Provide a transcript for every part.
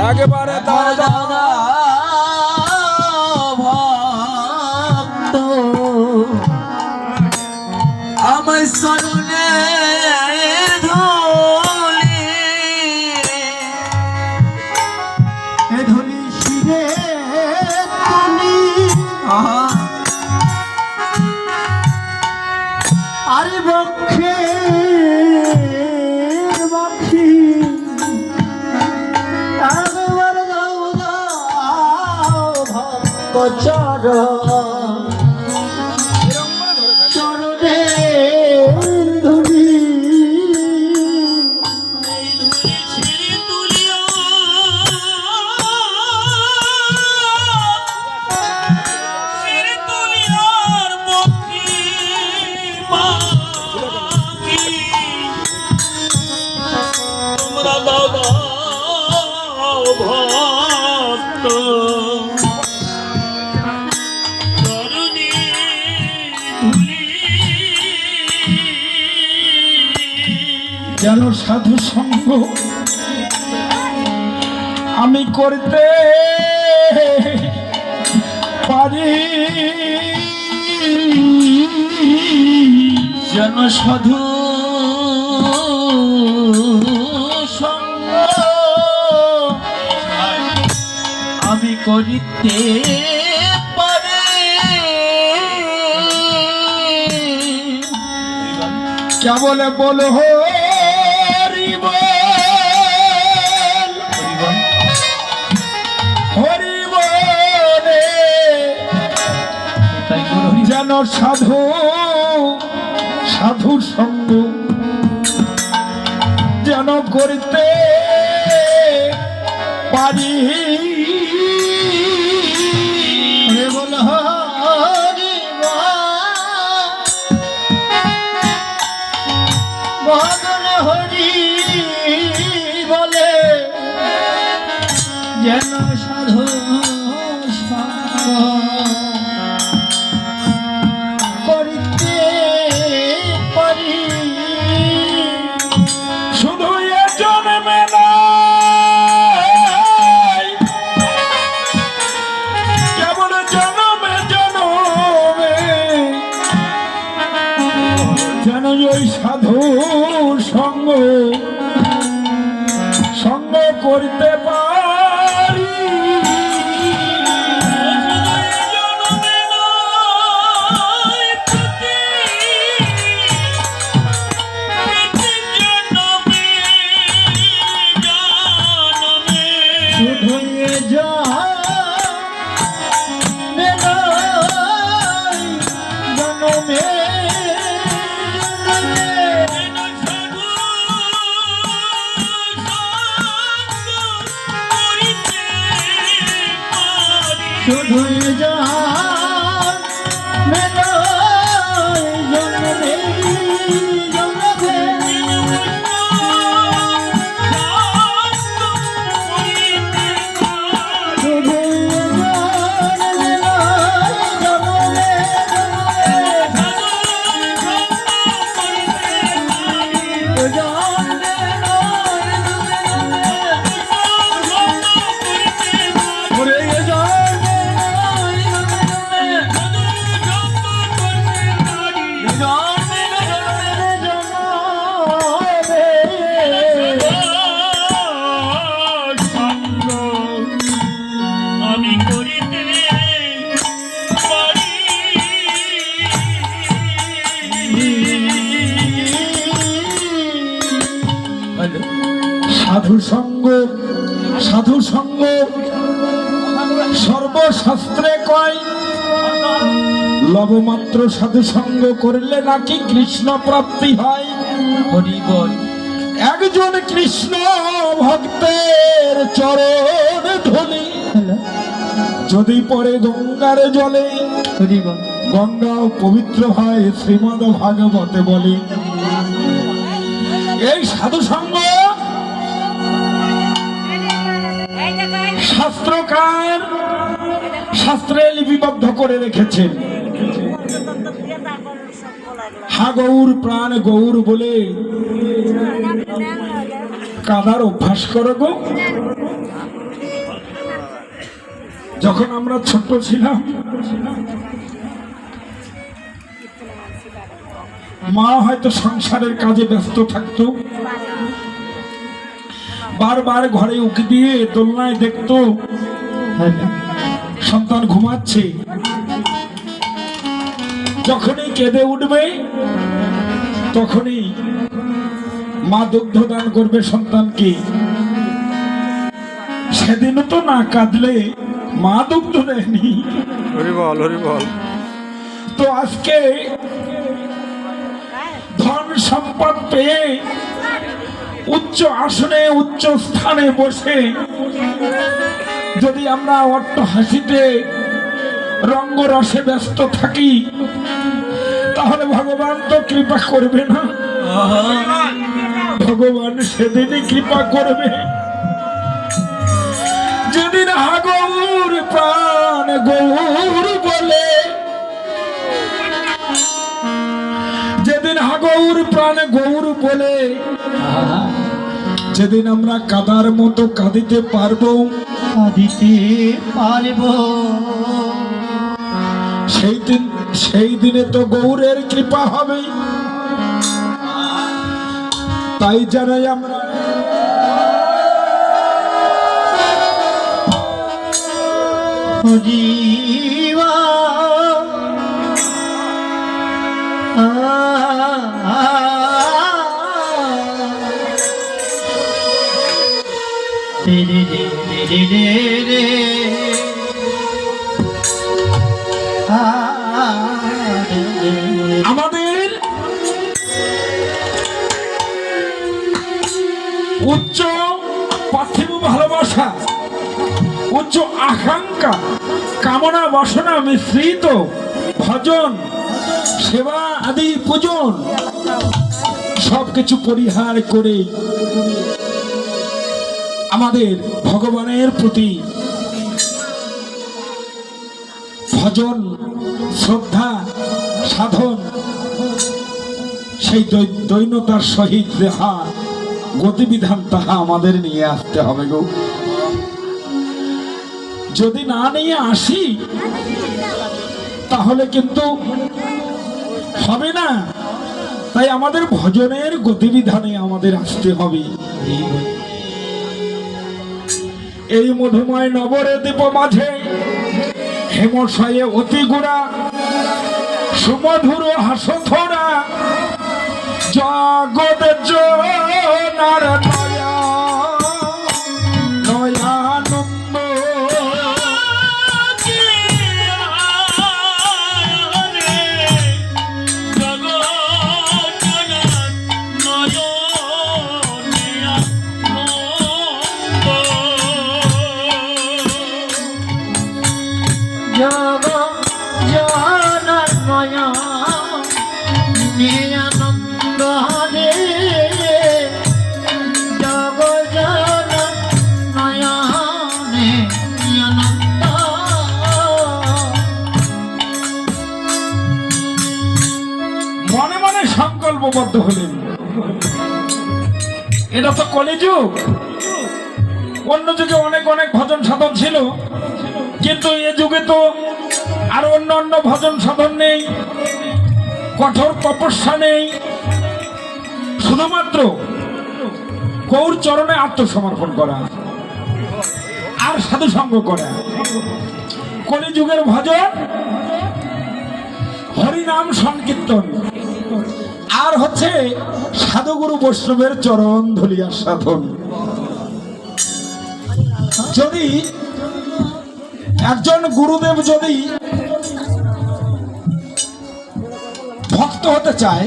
একেবারে দাদা ভক্ত আমায় শরণে ধলি শিরে তুলি আরে বক্ষে বাকি চরণে ধুলি ভক্ত যেন সাধু সঙ্গ আমি করতে পারি, যেন সাধু সঙ্গ আমি করিতে পারি। কেবল বল হরি বল হরি বলে যেন সাধু সাধু সঙ্গ যেন করতে পারি। বল হরি বদন হরি বলে যেন সাধু করিতে পারি। শুধু এ জন্মে নাই, কেবল জন্মে জন্মে যেন ওই সাধু সঙ্গ সঙ্গ করতে পারি। শুধু এ জন্মে নাই, জন্মে শুধু এ জন্মে নাই, জন্মে জন্মে আমি করিতে পারি। সাধু সঙ্গ সাধু সঙ্গ সর্বশাস্ত্রে কয়, লবমাত্র সাধু সঙ্গ করলে নাকি কৃষ্ণ প্রাপ্তি হয়। হরি বল একজন কৃষ্ণ ভক্তের চরণ ধুলি যদি পরে গঙ্গার জলে, হরি বল গঙ্গাও পবিত্র হয় শ্রীমদ ভাগবতে বলে। এই সাধু সঙ্গ শাস্ত্রকার শাস্ত্রে লিপিবদ্ধ করে রেখেছেন। হা গৌর প্রাণ গৌর বলে কাদার অভ্যাস করো গো। যখন আমরা ছোট ছিলাম মা হয়তো সংসারের কাজে ব্যস্ত থাকতো, বারবার ঘরে উকি দিয়ে দোলনায় দেখতো সন্তান ঘুমাচ্ছে। যখনই কেঁদে উঠবে তখনই মা দুগ্ধ দান করবে সন্তানকে। সেদিনও তো না কাঁদলে মা দুগ্ধ দেয়নি। হরি বল, হরি বল। তো আজকে ধন সম্পদ পেয়ে উচ্চ আসনে উচ্চ স্থানে বসে যদি আমরা অট্ট হাসিতে রঙ্গরসে ব্যস্ত থাকি তাহলে ভগবান তো কৃপা করবে না। ভগবান সেদিনই কৃপা করবে যেদিন হাগৌর প্রাণ গৌর বলে, যেদিন হাগৌর প্রাণ গৌর বলে, যেদিন আমরা কাদার মতো কাঁদিতে পারবো, কাঁদিতে পারব, সেই দিনে তো গৌরের কৃপা হবে। তাই জানাই আমরা জীবা রে রে রে রে রে আমাদের উচ্চ পার্থিব ভালোবাসা, উচ্চ আকাঙ্ক্ষা, কামনা বাসনা মিশ্রিত ভজন সেবা আদি পূজন সবকিছু পরিহার করে আমাদের ভগবানের প্রতি ভজন শ্রদ্ধা সাধন সেই দৈন্যতার সহিত যাহা গতিবিধান তাহা আমাদের নিয়ে আসতে হবে গো। যদি না নিয়ে আসি তাহলে কিন্তু হবে না। তাই আমাদের ভজনের গতিবিধানে আমাদের আসতে হবে। এই মধুময় নবরে দীপ মাঝে হেমশয়ে অতি গুড়া সুমধুর হাসথরা জগৎ জনার নয়া নয়ানন্দ জগ জনার নয়া নিরানন্দ রে জগ জনার নয়া নিরানন্দ মনে মনে সংকল্পবদ্ধ হলেন। এটা তো কলিযুগ। অন্য যুগে অনেক অনেক ভজন সাধন ছিল, কিন্তু এ যুগে তো আর অন্য অন্য ভজন সাধন নেই, কঠোর তপস্যা নেই, শুধুমাত্র গৌর চরণে আত্মসমর্পণ করা আর সাধু সঙ্গ করা। কলিযুগের ভজন হরিনাম সংকীর্তন আর হচ্ছে সাধুগুরু বৈষ্ণবের চরণ ধলিয়া সাধন। যদি একজন গুরুদেব যদি ভক্ত হতে চায়,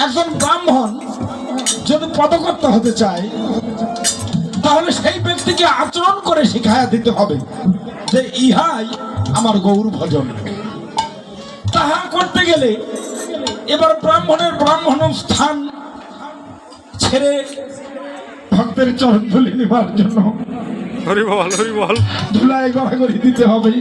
একজন ব্রাহ্মণ যদি পদকর্তা হতে চায়, তাহলে সেই ব্যক্তিকে আচরণ করে শিখাইয়া দিতে হবে যে ইহাই আমার গৌর ভজন। তাহা করতে গেলে এবার ব্রাহ্মণের ব্রাহ্মণ স্থান ছেড়ে ভক্তের চরণ ধুলি নেবার জন্য হরি বল, হরি বল, ধুলায় গড়াগড়ি দিতে হবে।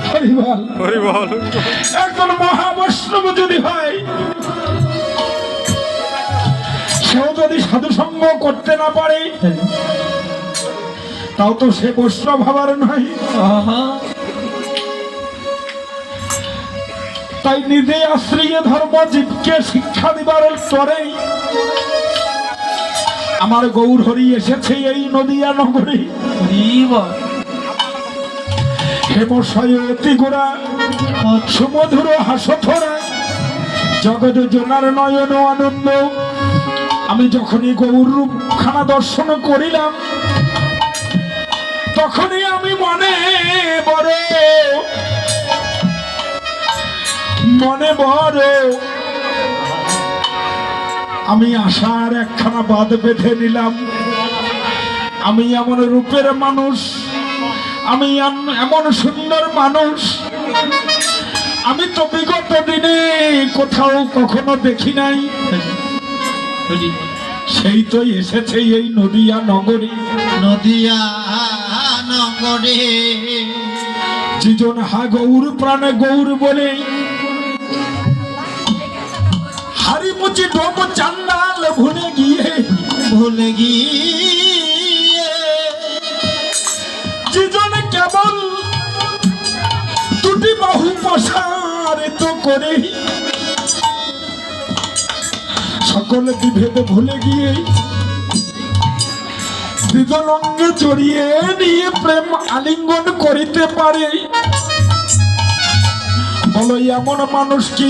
হরি বল, হরি বল। একজন মহাবৈষ্ণব যদি হয়, সেও যদি সাধু সঙ্গ করতে না পারে, তাও তো সে বৈষ্ণব হবার নয়। আহা তাই নিজে আশ্রয়ে ধর্ম জীবকে শিক্ষা দিবার পরেই আমার গৌর হরি এসেছে এই নদিয়া নগরী। হেমশয়তী গোড়া সুমধুর হাসথরা জগৎ জনার নয়ন আনন্দ। আমি যখনই গৌর রূপখানা দর্শন করিলাম তখনই আমি মনে বড় আমি আশার একখানা বাঁধ বেঁধে নিলাম। আমি এমন রূপের মানুষ, আমি এমন সুন্দর মানুষ আমি তো বিগত দিনে কোথাও কখনো দেখি নাই। সেই তো এসেছে এই নদিয়া নগরী। নদিয়া নগরে যিজন হা গৌর প্রাণে গৌর বলে হারি মুচি ডোম চান্ডাল ভুলে গিয়ে যিজন কেবল দুটি বাহু প্রসারিত করে সকল বিভেদ ভুলে গিয়ে দ্বিজন অঙ্গে জড়িয়ে নিয়ে প্রেম আলিঙ্গন করিতে পারে। বলো এমন মানুষ কি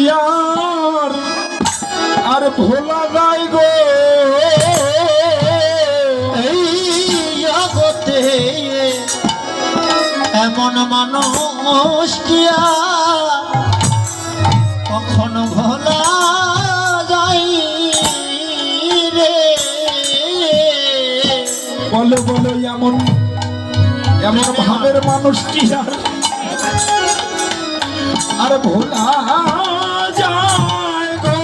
আর ভোলা যায় গো এই জগতে? এমন মানুষ কি আর কখনো ভোলা যায় রে? বলো বলো এমন ভাবের মানুষ কি আর ভোলা যায় গো?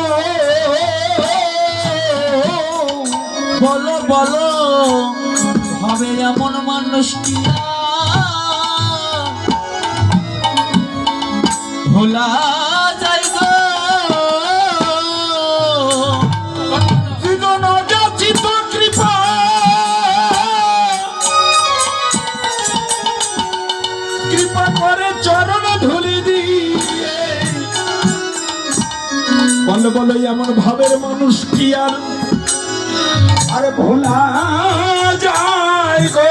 বলো বলো হবে এমন মানুষ কি ভোলা যায় গো? জীবন যাচিত কৃপা কৃপা করে চরণ ধুলি দিয়ে। বলো বলো এমন ভাবের মানুষ কি আর ভোলা যায় গো?